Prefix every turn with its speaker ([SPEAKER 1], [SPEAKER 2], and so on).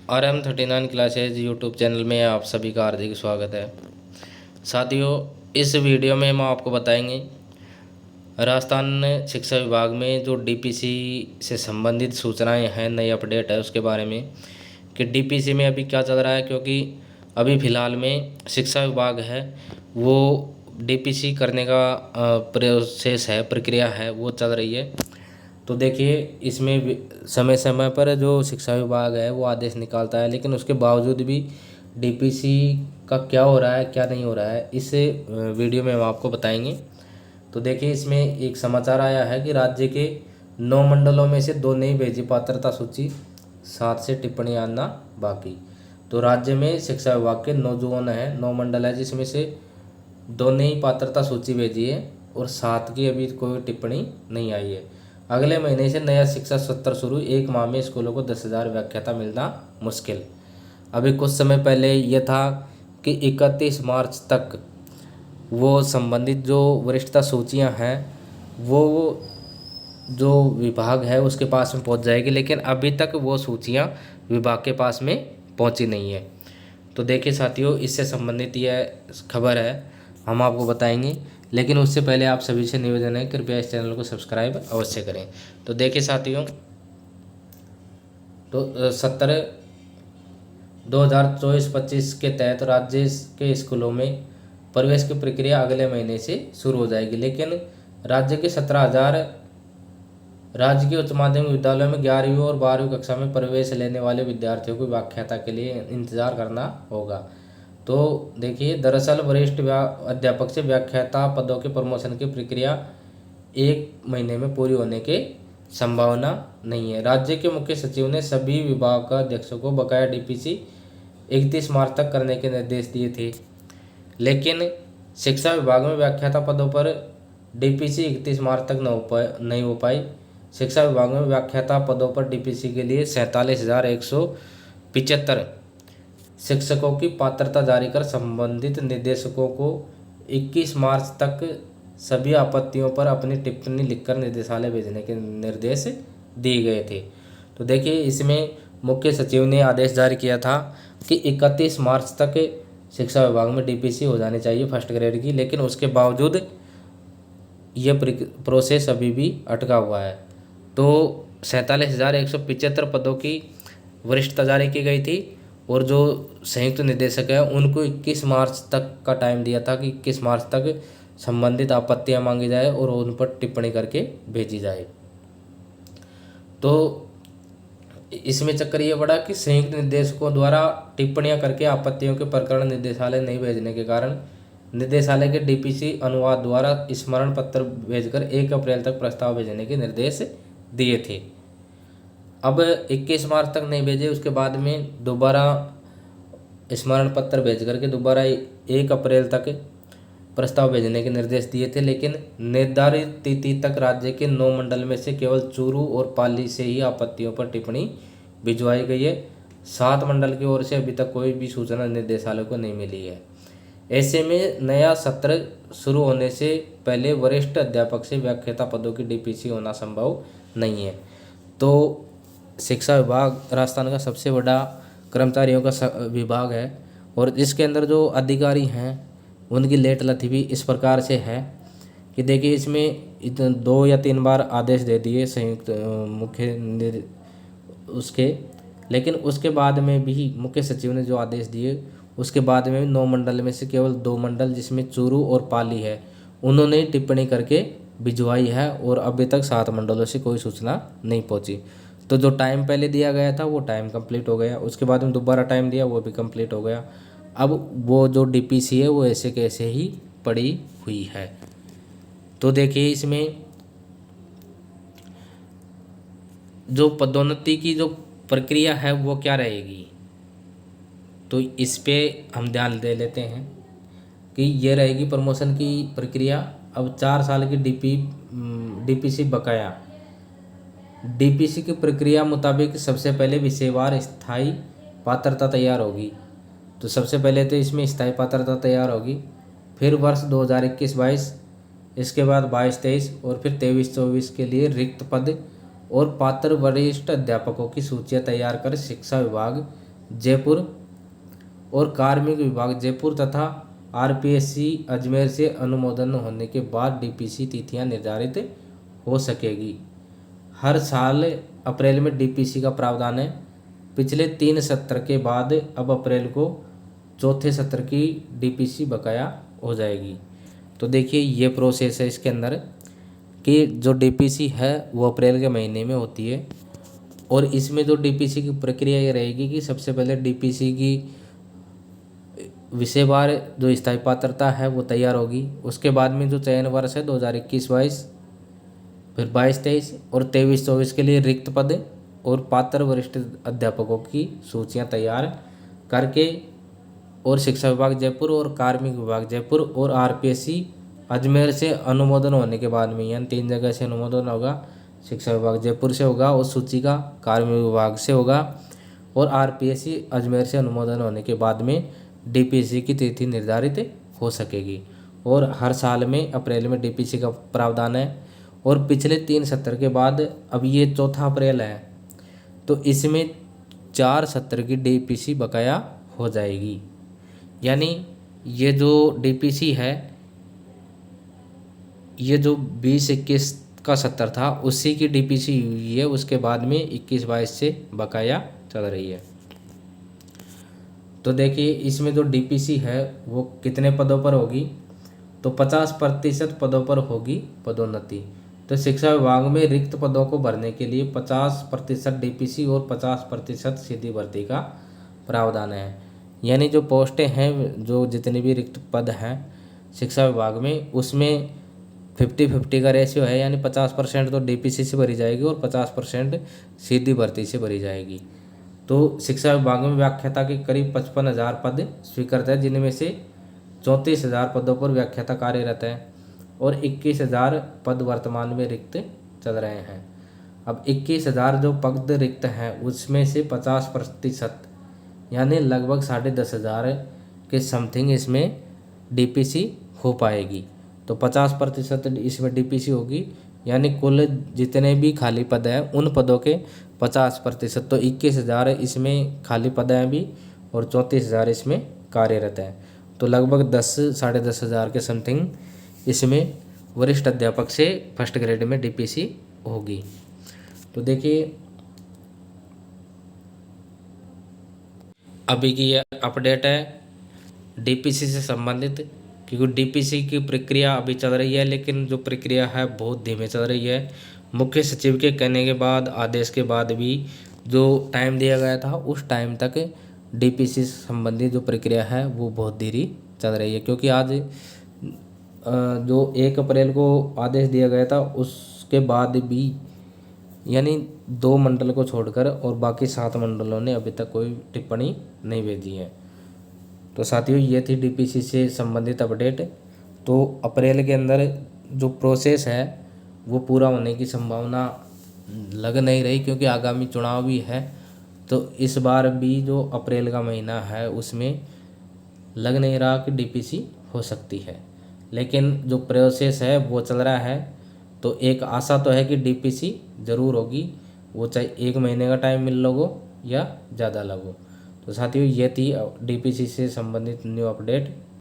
[SPEAKER 1] RM39 classes YouTube channel में आप सभी का हार्दिक स्वागत है। साथियों, इस वीडियो में हम आपको बताएंगे राजस्थान शिक्षा विभाग में जो डीपीसी से संबंधित सूचनाएं हैं, नई अपडेट है उसके बारे में कि डीपीसी में अभी क्या चल रहा है। क्योंकि अभी फ़िलहाल में शिक्षा विभाग है वो डीपीसी करने का प्रोसेस है, प्रक्रिया है वो चल रही है। तो देखिए, इसमें समय समय पर जो शिक्षा विभाग है वो आदेश निकालता है, लेकिन उसके बावजूद भी डीपीसी का क्या हो रहा है क्या नहीं हो रहा है इस वीडियो में हम आपको बताएंगे। तो देखिए, इसमें एक समाचार आया है कि राज्य के 9 मंडलों में से 2 नई भेजी पात्रता सूची, 7 से टिप्पणी आना बाकी। तो राज्य में शिक्षा विभाग के 9 जोन है, 9 मंडल है, जिसमें से 2 नई पात्रता सूची भेजी है और 7 की अभी कोई टिप्पणी नहीं आई है। अगले महीने से नया शिक्षा सत्र शुरू, 1 माह में स्कूलों को 10,000 व्याख्याता मिलना मुश्किल। अभी कुछ समय पहले ये था कि 31 मार्च तक वो संबंधित जो वरिष्ठता सूचियां हैं वो जो विभाग है उसके पास में पहुंच जाएगी, लेकिन अभी तक वो सूचियां विभाग के पास में पहुंची नहीं है। तो देखिए साथियों, इससे संबंधित यह खबर है, हम आपको बताएंगे। लेकिन उससे पहले आप सभी से निवेदन है, कृपया इस चैनल को सब्सक्राइब अवश्य करें। तो देखिए साथियों, तो सत्र 2024-25 के तहत राज्य के स्कूलों में प्रवेश की प्रक्रिया अगले महीने से शुरू हो जाएगी। लेकिन राज्य के 17,000 राज्य के उच्च माध्यमिक विद्यालयों में 11वीं और 12वीं कक्षा में प्रवेश लेने वाले विद्यार्थियों को व्याख्याता के लिए इंतजार करना होगा। तो देखिए, दरअसल वरिष्ठ अध्यापक से व्याख्याता पदों के प्रमोशन की प्रक्रिया 1 महीने में पूरी होने की संभावना नहीं है। राज्य के मुख्य सचिव ने सभी विभाग का अध्यक्षों को बकाया डीपीसी 31 मार्च तक करने के निर्देश दिए थे, लेकिन शिक्षा विभाग में व्याख्याता पदों पर डीपीसी 31 मार्च तक नहीं हो पाई। शिक्षा विभाग में व्याख्याता पदों पर डीपीसी के लिए 47,175 शिक्षकों की पात्रता जारी कर संबंधित निदेशकों को 21 मार्च तक सभी आपत्तियों पर अपनी टिप्पणी लिखकर निदेशालय भेजने के निर्देश दिए गए थे। तो देखिए, इसमें मुख्य सचिव ने आदेश जारी किया था कि 31 मार्च तक शिक्षा विभाग में डीपीसी हो जानी चाहिए फर्स्ट ग्रेड की, लेकिन उसके बावजूद यह प्रोसेस अभी भी अटका हुआ है। तो 47,175 पदों की वरिष्ठता जारी की गई थी और जो संयुक्त निदेशक है उनको 21 मार्च तक का टाइम दिया था कि 21 मार्च तक संबंधित आपत्तियां मांगी जाए और उन पर टिप्पणी करके भेजी जाए। तो इसमें चक्कर ये बढ़ा कि संयुक्त निदेशकों द्वारा टिप्पणियां करके आपत्तियों के प्रकरण निदेशालय नहीं भेजने के कारण निदेशालय के डीपीसी अनुवाद द्वारा स्मरण पत्र भेजकर 1 अप्रैल तक प्रस्ताव भेजने के निर्देश दिए थे। अब 21 मार्च तक नहीं भेजे, उसके बाद में दोबारा स्मरण पत्र भेज करके दोबारा 1 अप्रैल तक प्रस्ताव भेजने के निर्देश दिए थे, लेकिन निर्धारित तिथि तक राज्य के 9 मंडल में से केवल चूरू और पाली से ही आपत्तियों पर टिप्पणी भिजवाई गई है। 7 मंडल की ओर से अभी तक कोई भी सूचना निर्देशालय को नहीं मिली है। ऐसे में नया सत्र शुरू होने से पहले वरिष्ठ अध्यापक से व्याख्याता पदों की डीपीसी होना संभव नहीं है। तो शिक्षा विभाग राजस्थान का सबसे बड़ा कर्मचारियों का विभाग है और इसके अंदर जो अधिकारी हैं उनकी लेट लती भी इस प्रकार से है कि देखिए, इसमें 2 या 3 बार आदेश दे दिए संयुक्त मुख्य उसके, लेकिन उसके बाद में भी मुख्य सचिव ने जो आदेश दिए उसके बाद में 9 मंडल में से केवल 2 मंडल जिसमें चूरू और पाली है उन्होंने टिप्पणी करके भिजवाई है और अभी तक 7 मंडलों से कोई सूचना नहीं पहुंची। तो जो टाइम पहले दिया गया था वो टाइम कंप्लीट हो गया, उसके बाद में दोबारा टाइम दिया वो भी कंप्लीट हो गया। अब वो जो डीपीसी है वो ऐसे कैसे ही पड़ी हुई है। तो देखिए, इसमें जो पदोन्नति की जो प्रक्रिया है वो क्या रहेगी, तो इस पे हम ध्यान दे लेते हैं कि ये रहेगी प्रमोशन की प्रक्रिया। अब 4 साल की डीपीसी बकाया। डीपीसी की प्रक्रिया मुताबिक सबसे पहले विषयवार स्थायी पात्रता तैयार होगी। तो सबसे पहले तो इसमें स्थायी पात्रता तैयार होगी, फिर वर्ष 2021-22, इसके बाद 22-23 और फिर 23-24 के लिए रिक्त पद और पात्र वरिष्ठ अध्यापकों की सूचियां तैयार कर शिक्षा विभाग जयपुर और कार्मिक विभाग जयपुर तथा आरपीएससी अजमेर से अनुमोदन होने के बाद डीपीसी तिथियां निर्धारित हो सकेगी। हर साल अप्रैल में डीपीसी का प्रावधान है। पिछले 3 सत्र के बाद अब अप्रैल को चौथे सत्र की डीपीसी बकाया हो जाएगी। तो देखिए ये प्रोसेस है इसके अंदर कि जो डीपीसी है वो अप्रैल के महीने में होती है और इसमें जो डीपीसी की प्रक्रिया ये रहेगी कि सबसे पहले डीपीसी की विषयवार जो स्थायी पात्रता है वो तैयार होगी। उसके बाद में जो चयन वर्ष है 2021-22, फिर 22-23 और 23-24 के लिए रिक्त पद और पात्र वरिष्ठ अध्यापकों की सूचियां तैयार करके और शिक्षा विभाग जयपुर और कार्मिक विभाग जयपुर और आरपीएससी अजमेर से अनुमोदन होने के बाद में, यानी 3 जगह से अनुमोदन होगा। शिक्षा विभाग जयपुर से होगा और सूची का कार्मिक विभाग से होगा और आरपीएससी अजमेर से अनुमोदन होने के बाद में डीपीसी की तिथि निर्धारित हो सकेगी। और हर साल में अप्रैल में डीपीसी का प्रावधान है और पिछले 3 सत्र के बाद अब ये चौथा अप्रैल है तो इसमें 4 सत्र की डीपीसी बकाया हो जाएगी। यानी ये जो डीपीसी है ये जो 20-21 का सत्र था उसी की डीपीसी हुई है, उसके बाद में 21-22 से बकाया चल रही है। तो देखिए इसमें जो डीपीसी है वो कितने पदों पर होगी, तो 50% पदों पर होगी पदोन्नति। तो शिक्षा विभाग में रिक्त पदों को भरने के लिए 50% डीपीसी और 50% सीधी भर्ती का प्रावधान है। यानी जो पोस्टें हैं, जो जितने भी रिक्त पद हैं शिक्षा विभाग में, उसमें 50-50 का रेशियो है, यानी 50% तो डीपीसी से भरी जाएगी और 50% सीधी भर्ती से भरी जाएगी। तो शिक्षा विभाग में व्याख्याता के करीब 55,000 पद स्वीकृत है, जिनमें से 34,000 पदों पर व्याख्याता कार्यरत है और 21,000 पद वर्तमान में रिक्त चल रहे हैं। अब 21,000 जो पद रिक्त हैं उसमें से 50% यानी लगभग 10,500 के समथिंग इसमें डीपीसी हो पाएगी। तो 50% इसमें डीपीसी होगी, यानी कुल जितने भी खाली पद हैं उन पदों के 50%, तो 21,000 इसमें खाली पद हैं भी और 34,000 इसमें कार्यरत हैं। तो लगभग 10-10,500 के समथिंग इसमें वरिष्ठ अध्यापक से फर्स्ट ग्रेड में डीपीसी होगी। तो देखिए अभी की ये अपडेट है डीपीसी से संबंधित, क्योंकि डीपीसी की प्रक्रिया अभी चल रही है, लेकिन जो प्रक्रिया है बहुत धीमे चल रही है। मुख्य सचिव के कहने के बाद, आदेश के बाद भी जो टाइम दिया गया था उस टाइम तक डीपीसी से संबंधित जो प्रक्रिया है वो बहुत धीरे चल रही है। क्योंकि आज जो 1 अप्रैल को आदेश दिया गया था उसके बाद भी, यानी 2 मंडल को छोड़कर और बाकी 7 मंडलों ने अभी तक कोई टिप्पणी नहीं भेजी है। तो साथियों ये थी डीपीसी से संबंधित अपडेट। तो अप्रैल के अंदर जो प्रोसेस है वो पूरा होने की संभावना लग नहीं रही, क्योंकि आगामी चुनाव भी है। तो इस बार भी जो अप्रैल का महीना है उसमें लग नहीं रहा कि डीपीसी हो सकती है, लेकिन जो प्रोसेस है वो चल रहा है। तो एक आशा तो है कि डीपीसी ज़रूर होगी, वो चाहे 1 महीने का टाइम मिल लगो या ज़्यादा लगो। तो साथियों ये थी डीपीसी से संबंधित न्यू अपडेट।